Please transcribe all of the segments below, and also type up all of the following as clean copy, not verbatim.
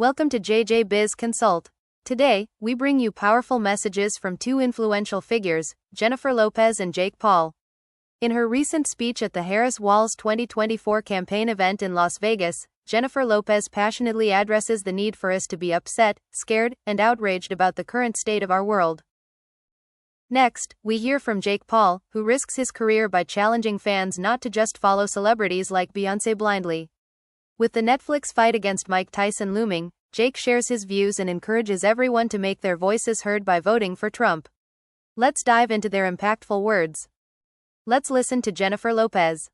Welcome to JJ Biz Consult. Today, we bring you powerful messages from two influential figures, Jennifer Lopez and Jake Paul. In her recent speech at the Harris-Walz 2024 campaign event in Las Vegas, Jennifer Lopez passionately addresses the need for us to be upset, scared, and outraged about the current state of our world. Next, we hear from Jake Paul, who risks his career by challenging fans not to just follow celebrities like Beyoncé blindly. With the Netflix fight against Mike Tyson looming, Jake shares his views and encourages everyone to make their voices heard by voting for Trump. Let's dive into their impactful words. Let's listen to Jennifer Lopez.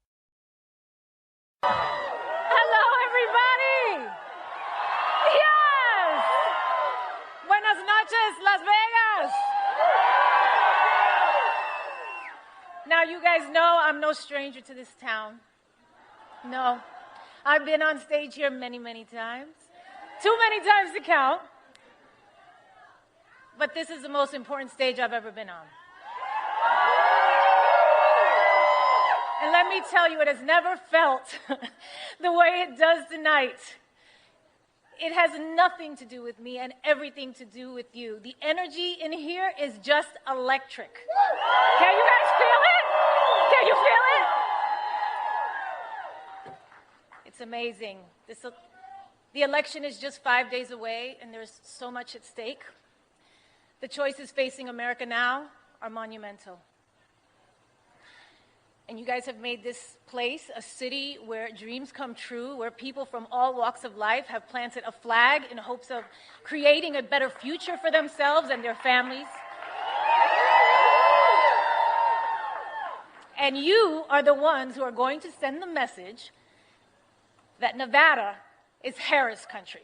Hello, everybody! Yes! Buenas noches, Las Vegas! Now, you guys know I'm no stranger to this town. No. I've been on stage here many, many times. Too many times to count. But this is the most important stage I've ever been on. And let me tell you, it has never felt the way it does tonight. It has nothing to do with me and everything to do with you. The energy in here is just electric. Can you guys feel it? Can you feel it? It's amazing. The election is just 5 days away, and there's so much at stake. The choices facing America now are monumental. And you guys have made this place a city where dreams come true, where people from all walks of life have planted a flag in hopes of creating a better future for themselves and their families. And you are the ones who are going to send the message that Nevada is Harris country.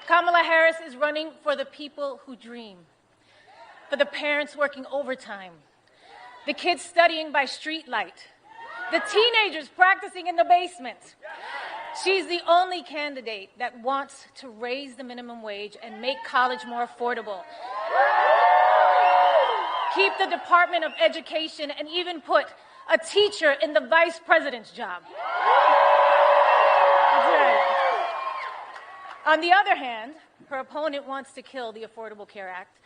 Kamala Harris is running for the people who dream, for the parents working overtime, the kids studying by streetlight, the teenagers practicing in the basement. She's the only candidate that wants to raise the minimum wage and make college more affordable, keep the Department of Education, and even put a teacher in the vice president's job. That's right. On the other hand, her opponent wants to kill the Affordable Care Act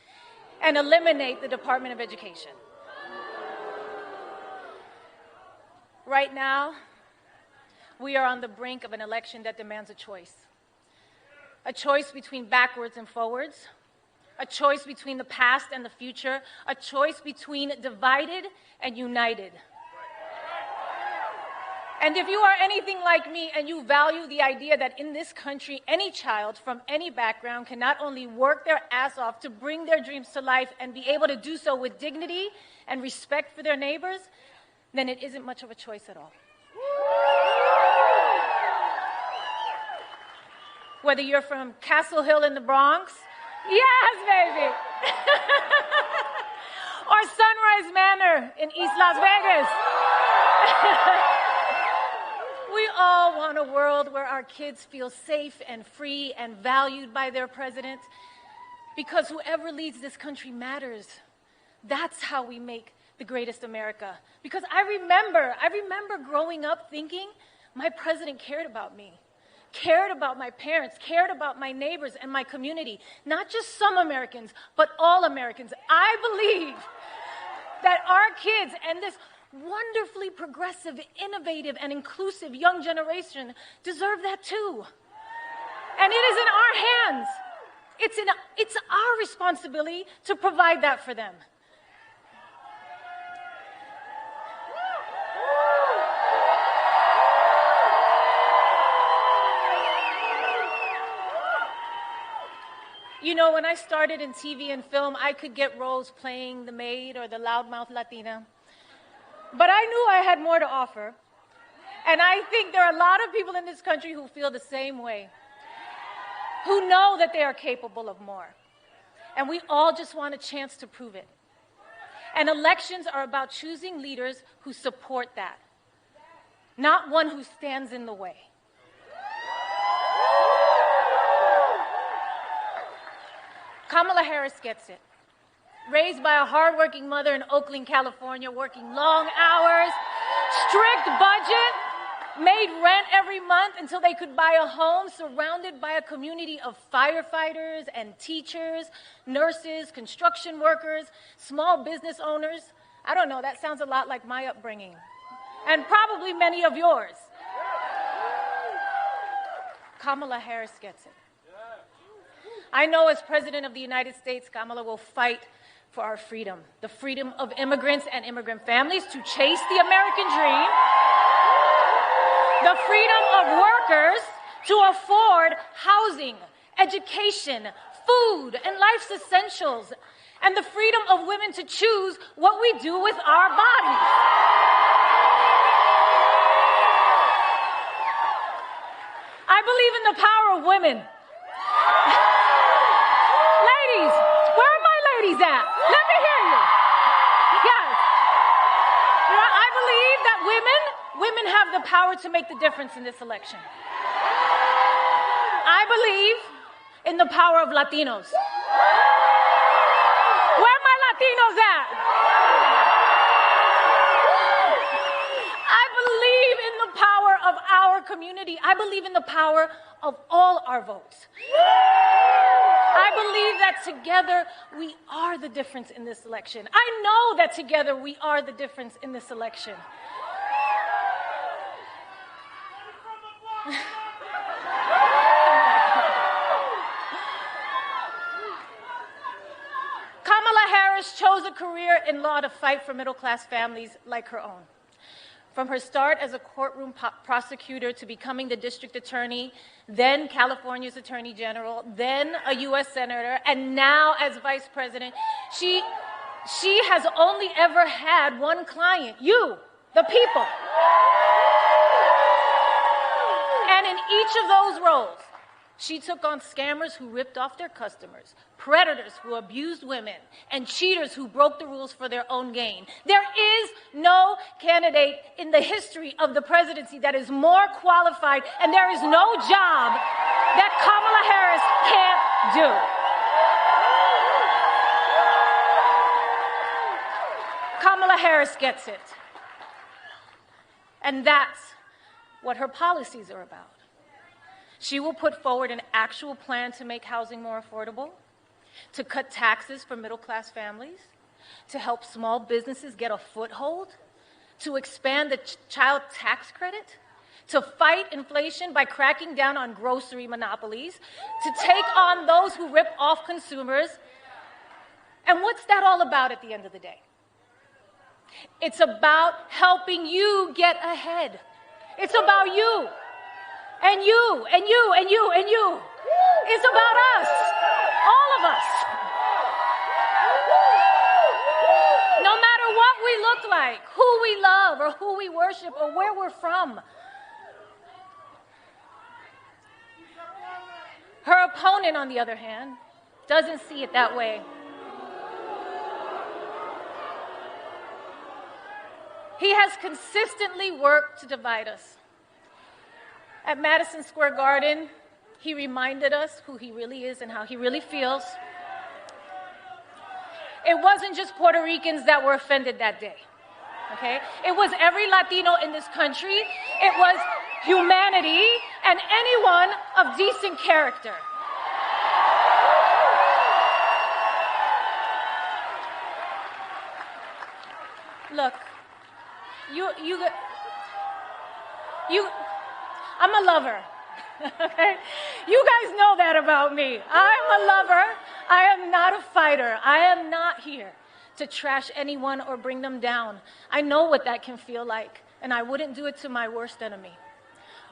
and eliminate the Department of Education. Right now, we are on the brink of an election that demands a choice between backwards and forwards, a choice between the past and the future, a choice between divided and united. And if you are anything like me and you value the idea that in this country, any child from any background can not only work their ass off to bring their dreams to life and be able to do so with dignity and respect for their neighbors, then it isn't much of a choice at all. Whether you're from Castle Hill in the Bronx, yes, baby, or Sunrise Manor in East Las Vegas. We all want a world where our kids feel safe and free and valued by their president, because whoever leads this country matters. That's how we make the greatest America. Because I remember growing up thinking my president cared about me, cared about my parents, cared about my neighbors and my community. Not just some Americans, but all Americans. I believe that our kids and this wonderfully progressive, innovative, and inclusive young generation deserve that too. And it is in our hands. It's our responsibility to provide that for them. You know, when I started in TV and film, I could get roles playing the maid or the loudmouth Latina. But I knew I had more to offer. And I think there are a lot of people in this country who feel the same way, who know that they are capable of more. And we all just want a chance to prove it. And elections are about choosing leaders who support that, not one who stands in the way. Kamala Harris gets it. Raised by a hardworking mother in Oakland, California, working long hours, strict budget, made rent every month until they could buy a home, surrounded by a community of firefighters and teachers, nurses, construction workers, small business owners. I don't know, that sounds a lot like my upbringing, and probably many of yours. Kamala Harris gets it. I know as President of the United States, Kamala will fight for our freedom, the freedom of immigrants and immigrant families to chase the American dream, the freedom of workers to afford housing, education, food, and life's essentials, and the freedom of women to choose what we do with our bodies. I believe in the power of women. Ladies, where are my ladies at? Let me hear you. Yes. You know, I believe that women have the power to make the difference in this election. I believe in the power of Latinos. Where are my Latinos at? I believe in the power of our community. I believe in the power of all our votes. I believe that together we are the difference in this election. I know that together we are the difference in this election. Kamala Harris chose a career in law to fight for middle-class families like her own. From her start as a courtroom prosecutor to becoming the district attorney, then California's attorney general, then a U.S. senator, and now as vice president, she has only ever had one client, you, the people. And in each of those roles, she took on scammers who ripped off their customers, predators who abused women, and cheaters who broke the rules for their own gain. There is no candidate in the history of the presidency that is more qualified, and there is no job that Kamala Harris can't do. Kamala Harris gets it. And that's what her policies are about. She will put forward an actual plan to make housing more affordable, to cut taxes for middle-class families, to help small businesses get a foothold, to expand the child tax credit, to fight inflation by cracking down on grocery monopolies, to take on those who rip off consumers. And what's that all about at the end of the day? It's about helping you get ahead. It's about you. And you, and you, and you, and you. It's about us, all of us. No matter what we look like, who we love, or who we worship, or where we're from. Her opponent, on the other hand, doesn't see it that way. He has consistently worked to divide us. At Madison Square Garden, he reminded us who he really is and how he really feels. It wasn't just Puerto Ricans that were offended that day, okay? It was every Latino in this country. It was humanity and anyone of decent character. Look, I'm a lover, okay? You guys know that about me. I'm a lover. I am not a fighter. I am not here to trash anyone or bring them down. I know what that can feel like, and I wouldn't do it to my worst enemy,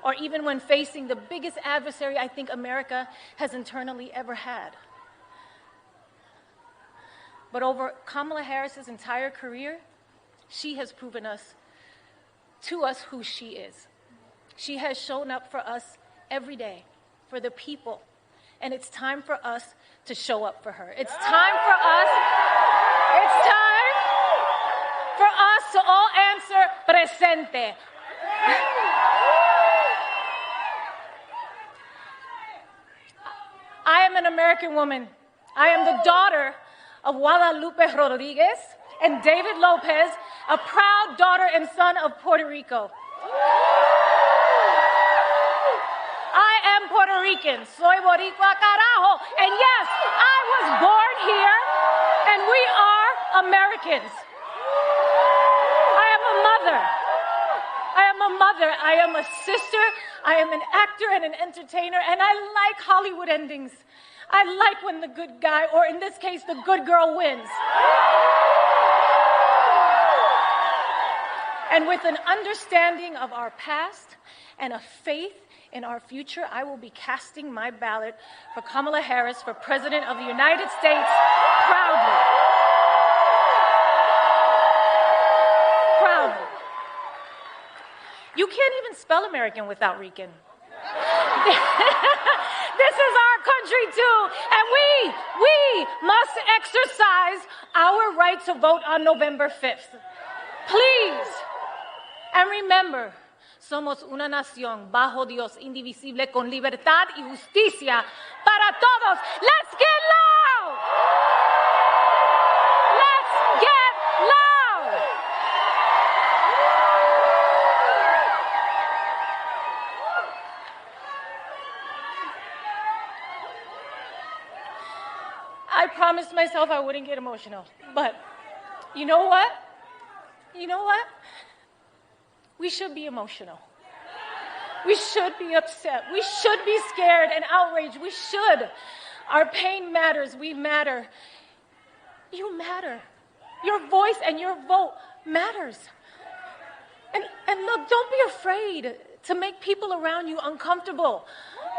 or even when facing the biggest adversary I think America has internally ever had. But over Kamala Harris's entire career, she has proven to us who she is. She has shown up for us every day, for the people. And it's time for us to show up for her. It's time for us to all answer presente. I am an American woman. I am the daughter of Guadalupe Rodriguez and David Lopez, a proud daughter and son of Puerto Rico. Rican. Soy Boricua, carajo. And yes, I was born here, and we are Americans. I am a mother. I am a mother. I am a sister. I am an actor and an entertainer, and I like Hollywood endings. I like when the good guy, or in this case, the good girl wins. And with an understanding of our past and a faith in our future, I will be casting my ballot for Kamala Harris for President of the United States proudly. Proudly. You can't even spell American without Rican. This is our country too, and we must exercise our right to vote on November 5th. Please. And remember, somos una nación bajo Dios, indivisible, con libertad y justicia para todos. Let's get loud! Let's get loud! I promised myself I wouldn't get emotional, but you know what? You know what? We should be emotional. We should be upset. We should be scared and outraged. We should. Our pain matters. We matter. You matter. Your voice and your vote matters. And look, don't be afraid to make people around you uncomfortable.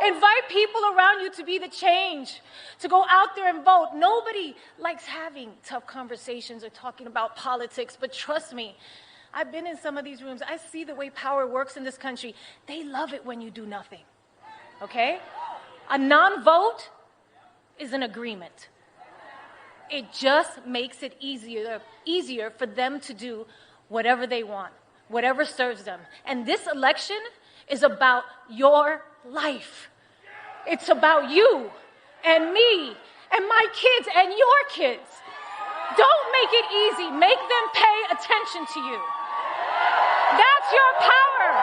Invite people around you to be the change, to go out there and vote. Nobody likes having tough conversations or talking about politics, but trust me, I've been in some of these rooms. I see the way power works in this country. They love it when you do nothing, okay? A non-vote is an agreement. It just makes it easier for them to do whatever they want, whatever serves them. And this election is about your life. It's about you and me and my kids and your kids. Don't make it easy. Make them pay attention to you. That's your power.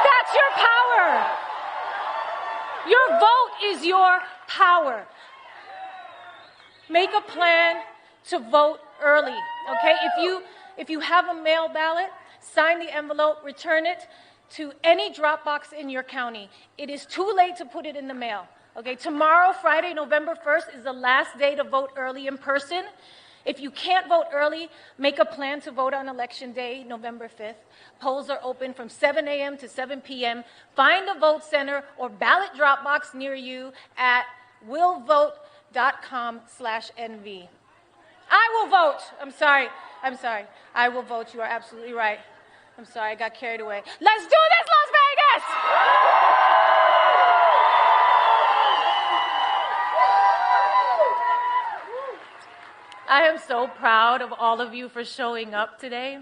That's your power. Your vote is your power. Make a plan to vote early, okay? If you have a mail ballot, sign the envelope, return it to any drop box in your county. It is too late to put it in the mail. Okay, tomorrow, Friday, November 1st, is the last day to vote early in person. If you can't vote early, make a plan to vote on Election Day, November 5th. Polls are open from 7 a.m. to 7 p.m. Find a vote center or ballot drop box near you at willvote.com/NV. I will vote. I'm sorry. I will vote. You are absolutely right. I'm sorry, I got carried away. Let's do this, Las Vegas! I am so proud of all of you for showing up today.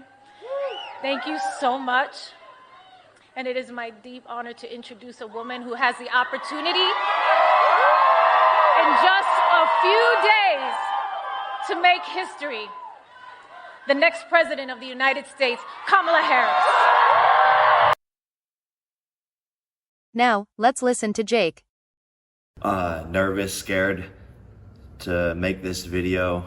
Thank you so much. And it is my deep honor to introduce a woman who has the opportunity in just a few days to make history. The next president of the United States, Kamala Harris. Now, let's listen to Jake. Nervous, scared to make this video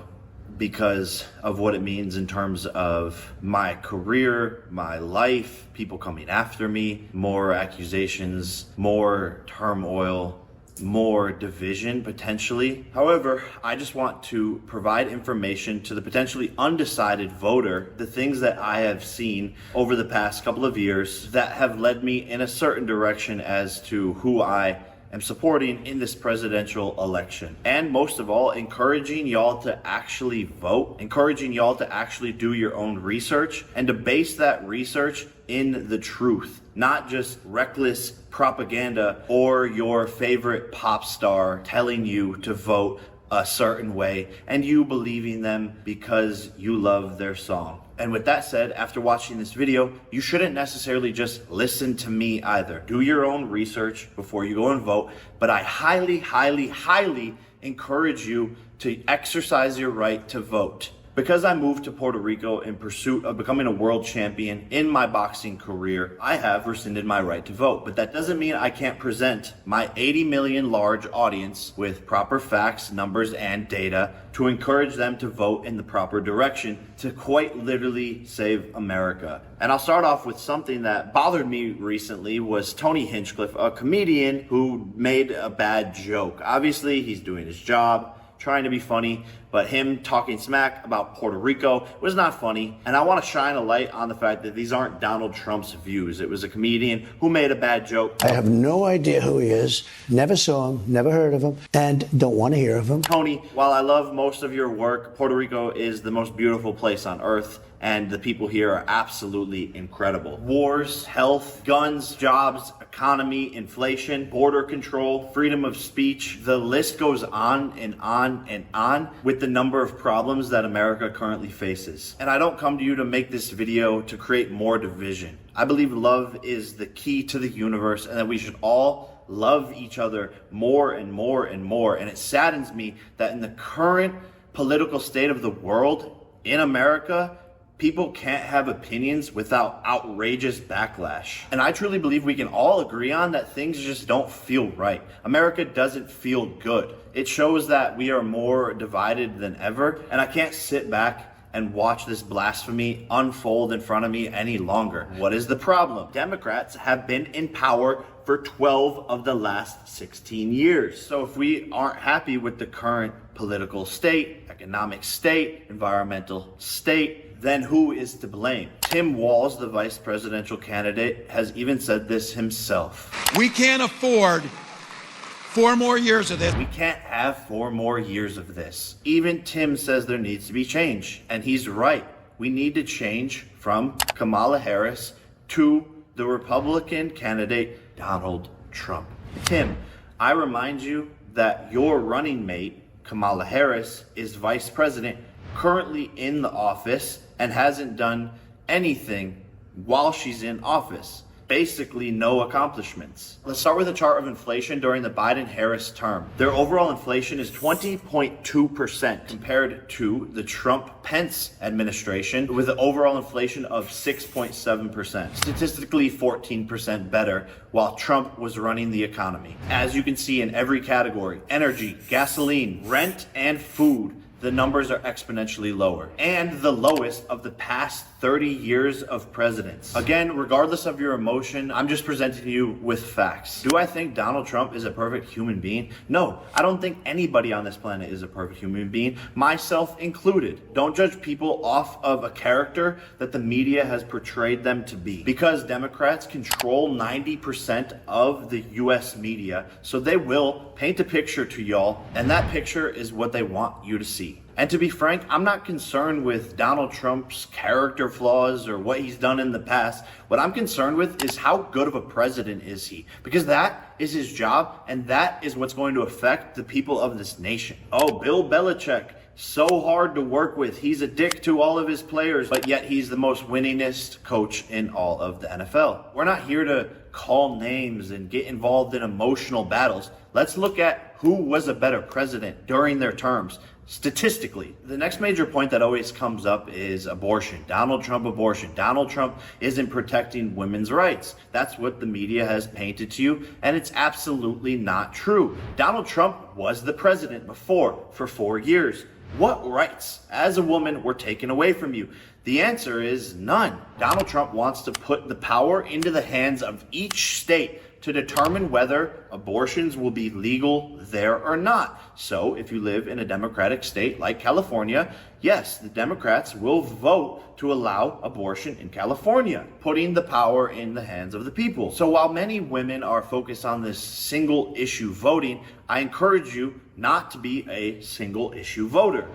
because of what it means in terms of my career, my life, people coming after me, more accusations, more turmoil, more division potentially. However, I just want to provide information to the potentially undecided voter, the things that I have seen over the past couple of years that have led me in a certain direction as to who I am supporting in this presidential election. And most of all, encouraging y'all to actually vote, encouraging y'all to actually do your own research and to base that research in the truth, not just reckless propaganda or your favorite pop star telling you to vote a certain way and you believing them because you love their song. And with that said, after watching this video, you shouldn't necessarily just listen to me either. Do your own research before you go and vote, but I highly, highly, highly encourage you to exercise your right to vote. Because I moved to Puerto Rico in pursuit of becoming a world champion in my boxing career, I have rescinded my right to vote. But that doesn't mean I can't present my 80 million large audience with proper facts, numbers, and data to encourage them to vote in the proper direction to quite literally save America. And I'll start off with something that bothered me recently was Tony Hinchcliffe, a comedian who made a bad joke. Obviously, he's doing his job, trying to be funny, but him talking smack about Puerto Rico was not funny. And I want to shine a light on the fact that these aren't Donald Trump's views. It was a comedian who made a bad joke. I have no idea who he is, never saw him, never heard of him, and don't want to hear of him. Tony, while I love most of your work, Puerto Rico is the most beautiful place on earth, and the people here are absolutely incredible. Wars, health, guns, jobs, economy, inflation, border control, freedom of speech, the list goes on and on and on with the number of problems that America currently faces. And I don't come to you to make this video to create more division. I believe love is the key to the universe and that we should all love each other more and more and more. And it saddens me that in the current political state of the world in America, people can't have opinions without outrageous backlash. And I truly believe we can all agree on that things just don't feel right. America doesn't feel good. It shows that we are more divided than ever, and I can't sit back and watch this blasphemy unfold in front of me any longer. What is the problem? Democrats have been in power for 12 of the last 16 years. So if we aren't happy with the current political state, economic state, environmental state, then who is to blame? Tim Walz, the vice presidential candidate, has even said this himself. We can't afford 4 more years of this. We can't have 4 more years of this. Even Tim says there needs to be change, and he's right. We need to change from Kamala Harris to the Republican candidate, Donald Trump. Tim, I remind you that your running mate, Kamala Harris, is vice president, currently in the office, and hasn't done anything while she's in office. Basically no accomplishments. Let's start with a chart of inflation during the Biden-Harris term. Their overall inflation is 20.2% compared to the Trump-Pence administration with an overall inflation of 6.7%. Statistically 14% better while Trump was running the economy. As you can see in every category, energy, gasoline, rent, and food, the numbers are exponentially lower and the lowest of the past 30 years of presidents. Again, regardless of your emotion, I'm just presenting you with facts. Do I think Donald Trump is a perfect human being? No, I don't think anybody on this planet is a perfect human being, myself included. Don't judge people off of a character that the media has portrayed them to be. Because Democrats control 90% of the US media, so they will paint a picture to y'all, and that picture is what they want you to see. And to be frank, I'm not concerned with Donald Trump's character flaws or what he's done in the past. What I'm concerned with is how good of a president is he? Because that is his job, and that is what's going to affect the people of this nation. Oh, Bill Belichick, so hard to work with. He's a dick to all of his players, but yet he's the most winningest coach in all of the NFL. We're not here to call names and get involved in emotional battles. Let's look at who was a better president during their terms. Statistically, the next major point that always comes up is abortion. Donald Trump abortion. Donald Trump isn't protecting women's rights. That's what the media has painted to you, and it's absolutely not true. Donald Trump was the president before for 4 years. What rights as a woman were taken away from you? The answer is none. Donald Trump wants to put the power into the hands of each state to determine whether abortions will be legal there or not. So if you live in a Democratic state like California, yes, the Democrats will vote to allow abortion in California, putting the power in the hands of the people. So while many women are focused on this single issue voting, I encourage you not to be a single issue voter.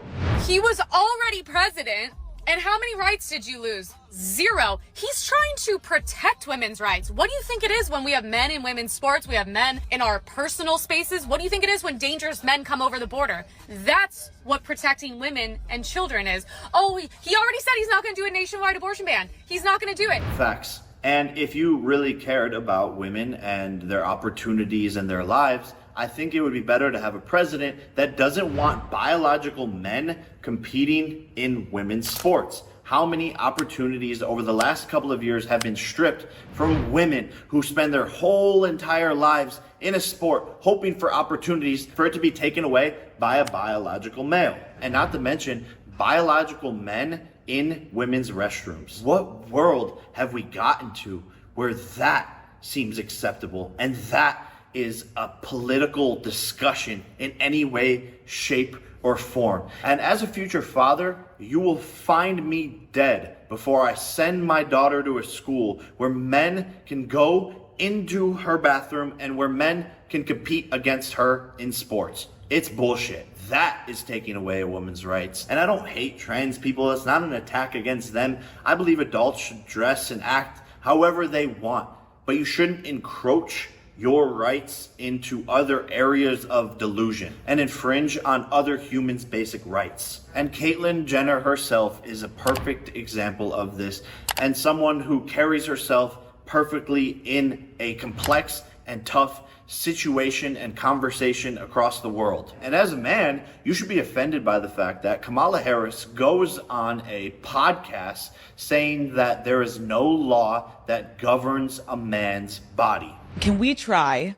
He was already president. And how many rights did you lose? 0. He's trying to protect women's rights. What do you think it is when we have men in women's sports? We have men in our personal spaces. What do you think it is when dangerous men come over the border? That's what protecting women and children is. Oh, he already said he's not going to do a nationwide abortion ban. He's not going to do it. Facts. And if you really cared about women and their opportunities and their lives, I think it would be better to have a president that doesn't want biological men competing in women's sports. How many opportunities over the last couple of years have been stripped from women who spend their whole entire lives in a sport hoping for opportunities for it to be taken away by a biological male? And not to mention biological men in women's restrooms. What world have we gotten to where that seems acceptable and that is a political discussion in any way, shape, or form? And as a future father, you will find me dead before I send my daughter to a school where men can go into her bathroom and where men can compete against her in sports. It's bullshit. That is taking away a woman's rights. And I don't hate trans people. It's not an attack against them. I believe adults should dress and act however they want, but you shouldn't encroach your rights into other areas of delusion and infringe on other humans' basic rights. And Caitlyn Jenner herself is a perfect example of this, and someone who carries herself perfectly in a complex and tough situation and conversation across the world. And as a man, you should be offended by the fact that Kamala Harris goes on a podcast saying that there is no law that governs a man's body. Can we try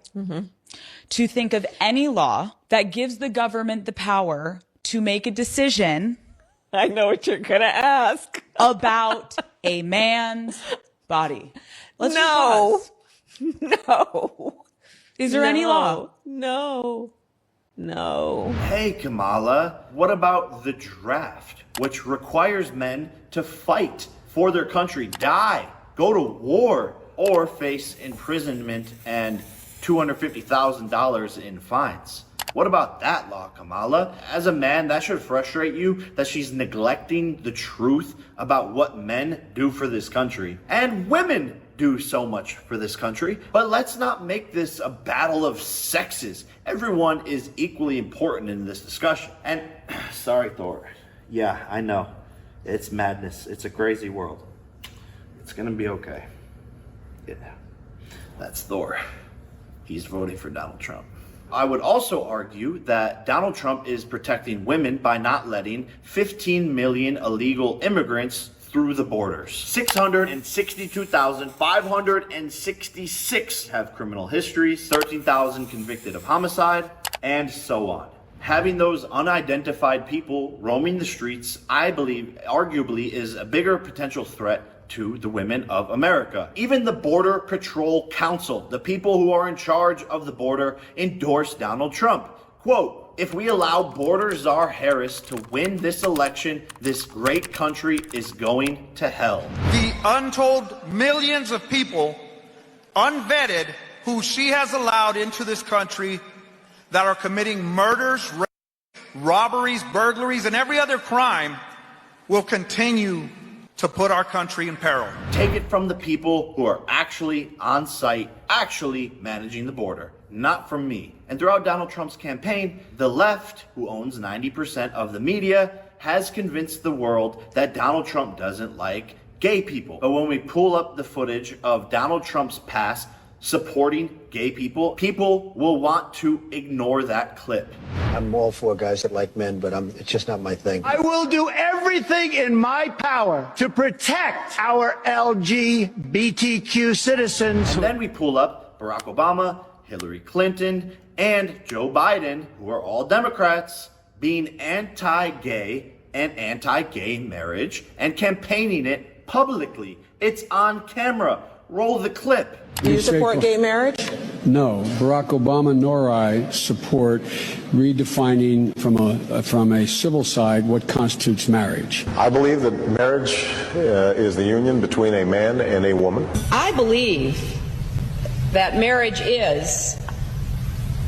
to think of any law that gives the government the power to make a decision? I know what you're going to ask. About a man's body. Let's No. just pause. No. Is there any law? No. Hey, Kamala, what about the draft, which requires men to fight for their country, die, go to war, or face imprisonment and $250,000 in fines? What about that law, Kamala? As a man, that should frustrate you that she's neglecting the truth about what men do for this country. And women do so much for this country. But let's not make this a battle of sexes. Everyone is equally important in this discussion. And sorry, Thor. Yeah, I know. It's madness. It's a crazy world. It's gonna be okay. Yeah, that's Thor. He's voting for Donald Trump. I would also argue that Donald Trump is protecting women by not letting 15 million illegal immigrants through the borders. 662,566 have criminal histories, 13,000 convicted of homicide, and so on. Having those unidentified people roaming the streets, I believe, arguably, is a bigger potential threat to the women of America. Even the Border Patrol Council, the people who are in charge of the border, endorsed Donald Trump. Quote, "If we allow Border Czar Harris to win this election, this great country is going to hell." The untold millions of people, unvetted, who she has allowed into this country that are committing murders, robberies, burglaries, and every other crime will continue to put our country in peril. Take it from the people who are actually on site, actually managing the border, not from me. And throughout Donald Trump's campaign, the left, who owns 90% of the media, has convinced the world that Donald Trump doesn't like gay people. But when we pull up the footage of Donald Trump's past supporting gay people, people will want to ignore that clip. I'm all for guys that like men, but it's just not my thing. I will do everything in my power to protect our LGBTQ citizens. And then we pull up Barack Obama, Hillary Clinton, and Joe Biden, who are all Democrats, being anti-gay and anti-gay marriage and campaigning it publicly. It's on camera. Roll the clip. Do you support gay marriage? No, Barack Obama nor I support redefining from a civil side what constitutes marriage. I believe that marriage is the union between a man and a woman. I believe that marriage is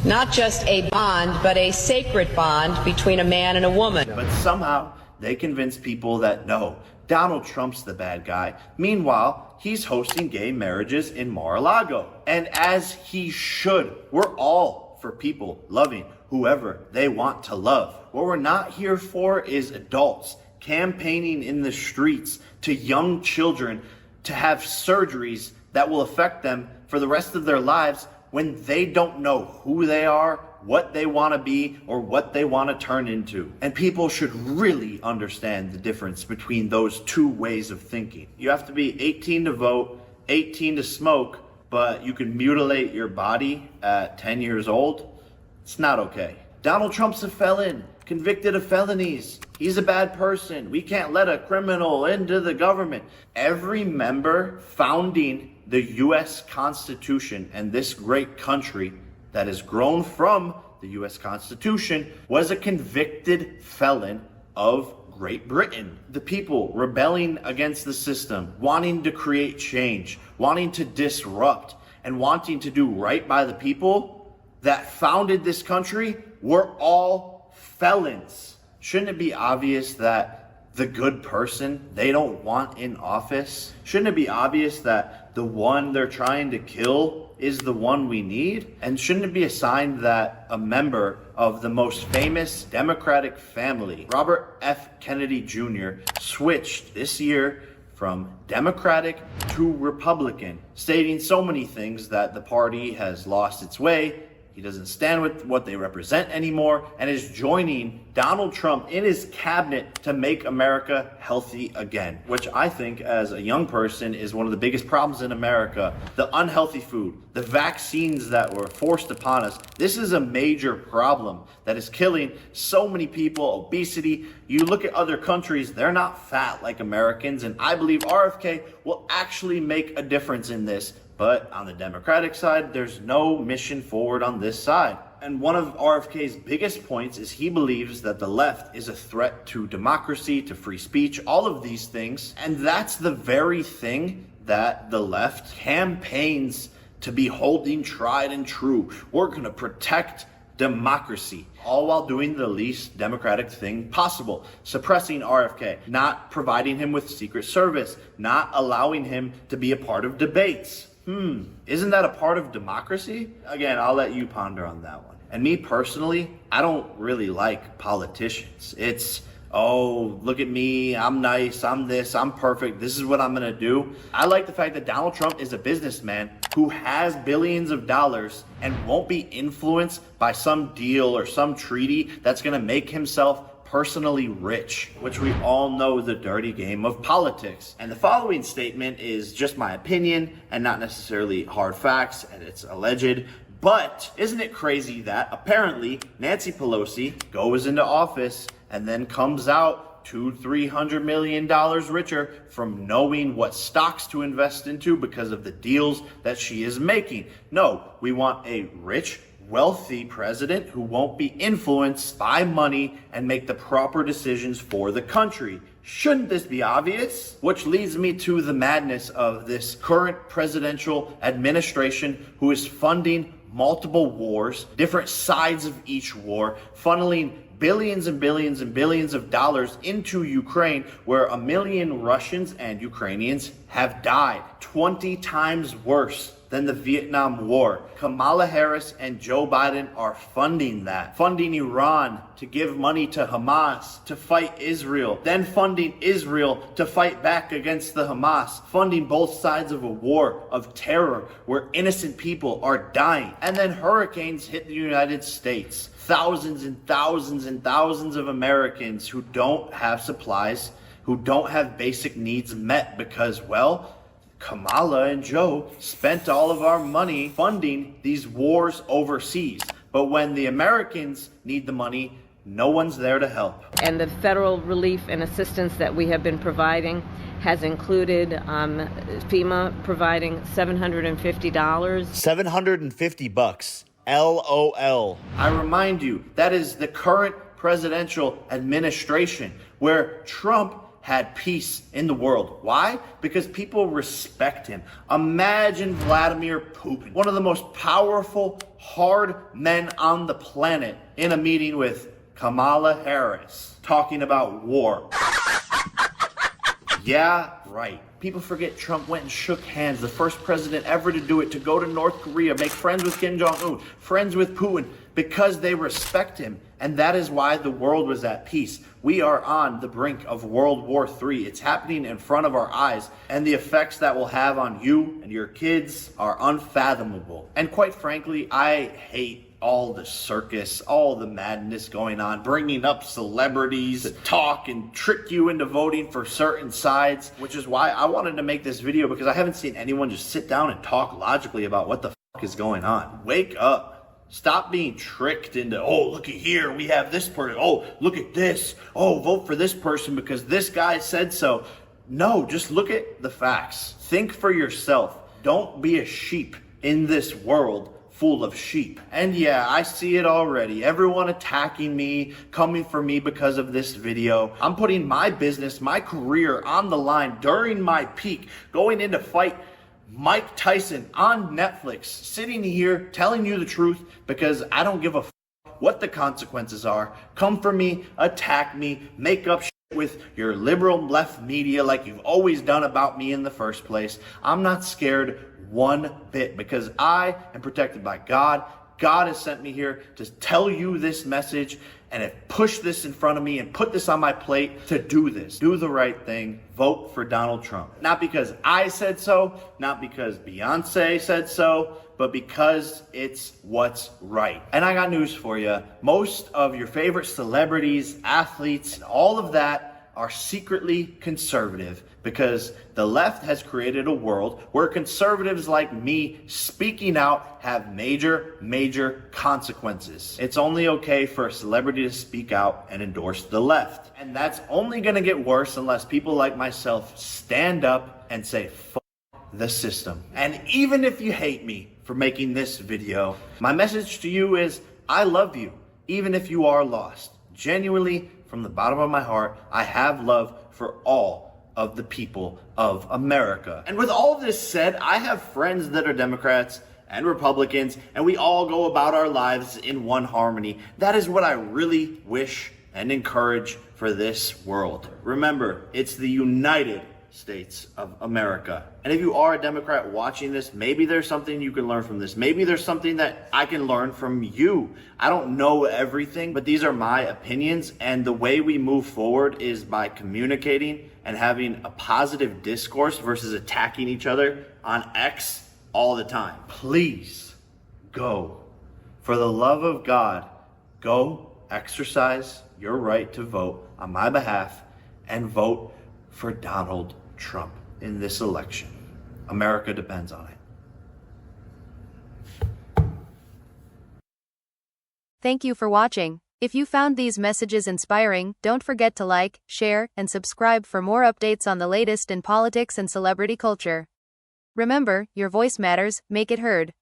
not just a bond, but a sacred bond between a man and a woman. But somehow they convince people that no, Donald Trump's the bad guy. Meanwhile, he's hosting gay marriages in Mar-a-Lago. And as he should. We're all for people loving whoever they want to love. What we're not here for is adults campaigning in the streets to young children to have surgeries that will affect them for the rest of their lives when they don't know who they are, what they want to be, or what they want to turn into. And people should really understand the difference between those two ways of thinking. You have to be 18 to vote, 18 to smoke, but you can mutilate your body at 10 years old. It's not okay. Donald Trump's a felon, convicted of felonies. He's a bad person. We can't let a criminal into the government. Every member founding the U.S. Constitution and this great country that has grown from the U.S. Constitution was a convicted felon of Great Britain. The people rebelling against the system, wanting to create change, wanting to disrupt, and wanting to do right by the people that founded this country were all felons. Shouldn't it be obvious that the good person they don't want in office? Shouldn't it be obvious that the one they're trying to kill is the one we need? And shouldn't it be a sign that a member of the most famous Democratic family, Robert F. Kennedy Jr., switched this year from Democratic to Republican, stating so many things that the party has lost its way, he doesn't stand with what they represent anymore, and is joining Donald Trump in his cabinet to make America healthy again, which I think as a young person is one of the biggest problems in America. The unhealthy food, the vaccines that were forced upon us. This is a major problem that is killing so many people. Obesity. You look at other countries, they're not fat like Americans, and I believe RFK will actually make a difference in this. But on the Democratic side, there's no mission forward on this side. And one of RFK's biggest points is he believes that the left is a threat to democracy, to free speech, all of these things. And that's the very thing that the left campaigns to be holding tried and true. We're going to protect democracy, all while doing the least democratic thing possible, suppressing RFK, not providing him with Secret Service, not allowing him to be a part of debates. Isn't that a part of democracy? Again, I'll let you ponder on that one. And me personally, I don't really like politicians. It's, oh, look at me, I'm nice, I'm this, I'm perfect, this is what I'm gonna do. I like the fact that Donald Trump is a businessman who has billions of dollars and won't be influenced by some deal or some treaty that's gonna make himself personally rich, which we all know the dirty game of politics. And the following statement is just my opinion and not necessarily hard facts, and it's alleged. But isn't it crazy that apparently Nancy Pelosi goes into office and then comes out $200-300 million richer from knowing what stocks to invest into because of the deals that she is making? No, we want a rich, wealthy president who won't be influenced by money and make the proper decisions for the country. Shouldn't this be obvious? Which leads me to the madness of this current presidential administration who is funding multiple wars, different sides of each war, funneling billions and billions and billions of dollars into Ukraine, where 1 million Russians and Ukrainians have died, 20 times worse than the Vietnam War. Kamala Harris and Joe Biden are funding that, funding Iran to give money to Hamas to fight Israel, then funding Israel to fight back against the Hamas, funding both sides of a war of terror where innocent people are dying. And then hurricanes hit the United States. Thousands and thousands and thousands of Americans who don't have supplies, who don't have basic needs met because, well, Kamala and Joe spent all of our money funding these wars overseas. But when the Americans need the money, no one's there to help. And the federal relief and assistance that we have been providing has included FEMA providing $750. $750. LOL. I remind you, that is the current presidential administration where Trump had peace in the world. Why? Because people respect him. Imagine Vladimir Putin, one of the most powerful, hard men on the planet, in a meeting with Kamala Harris, talking about war. Yeah, right. People forget Trump went and shook hands, the first president ever to do it, to go to North Korea, make friends with Kim Jong-un, friends with Putin. because they respect him. And that is why the world was at peace. We are on the brink of World War III. It's happening in front of our eyes, and the effects that will have on you and your kids are unfathomable. And quite frankly, I hate all the circus, all the madness going on, bringing up celebrities to talk and trick you into voting for certain sides, which is why I wanted to make this video, because I haven't seen anyone just sit down and talk logically about what the fuck is going on. Wake up. Stop being tricked into, oh, looky here, we have this person. Oh, look at this. Oh, vote for this person because this guy said so. No, just look at the facts. Think for yourself. Don't be a sheep in this world full of sheep. And yeah, I see it already. Everyone attacking me, coming for me because of this video. I'm putting my business, my career on the line during my peak, going in to fight Mike Tyson on Netflix, sitting here telling you the truth because I don't give a what the consequences are. Come for me, attack me, make up with your liberal left media like you've always done about me in the first place. I'm not scared one bit because I am protected by God. God has sent me here to tell you this message and have pushed this in front of me and put this on my plate to do this. Do the right thing. Vote for Donald Trump. Not because I said so, not because Beyonce said so, but because it's what's right. And I got news for you. Most of your favorite celebrities, athletes, and all of that are secretly conservative because the left has created a world where conservatives like me speaking out have major consequences. It's only okay for a celebrity to speak out and endorse the left. And that's only gonna get worse unless people like myself stand up and say, fuck the system. And even if you hate me for making this video, my message to you is, I love you, even if you are lost. Genuinely, from the bottom of my heart, I have love for all of the people of America. And with all this said, I have friends that are Democrats and Republicans, and we all go about our lives in one harmony. That is what I really wish and encourage for this world. Remember, it's the United States of America. And if you are a Democrat watching this, maybe there's something you can learn from this. Maybe there's something that I can learn from you. I don't know everything, but these are my opinions. And the way we move forward is by communicating and having a positive discourse versus attacking each other on X all the time. Please go. For the love of God, go exercise your right to vote on my behalf and vote for Donald Trump in this election. America depends on it. Thank you for watching. If you found these messages inspiring, don't forget to like, share, and subscribe for more updates on the latest in politics and celebrity culture. Remember, your voice matters, make it heard.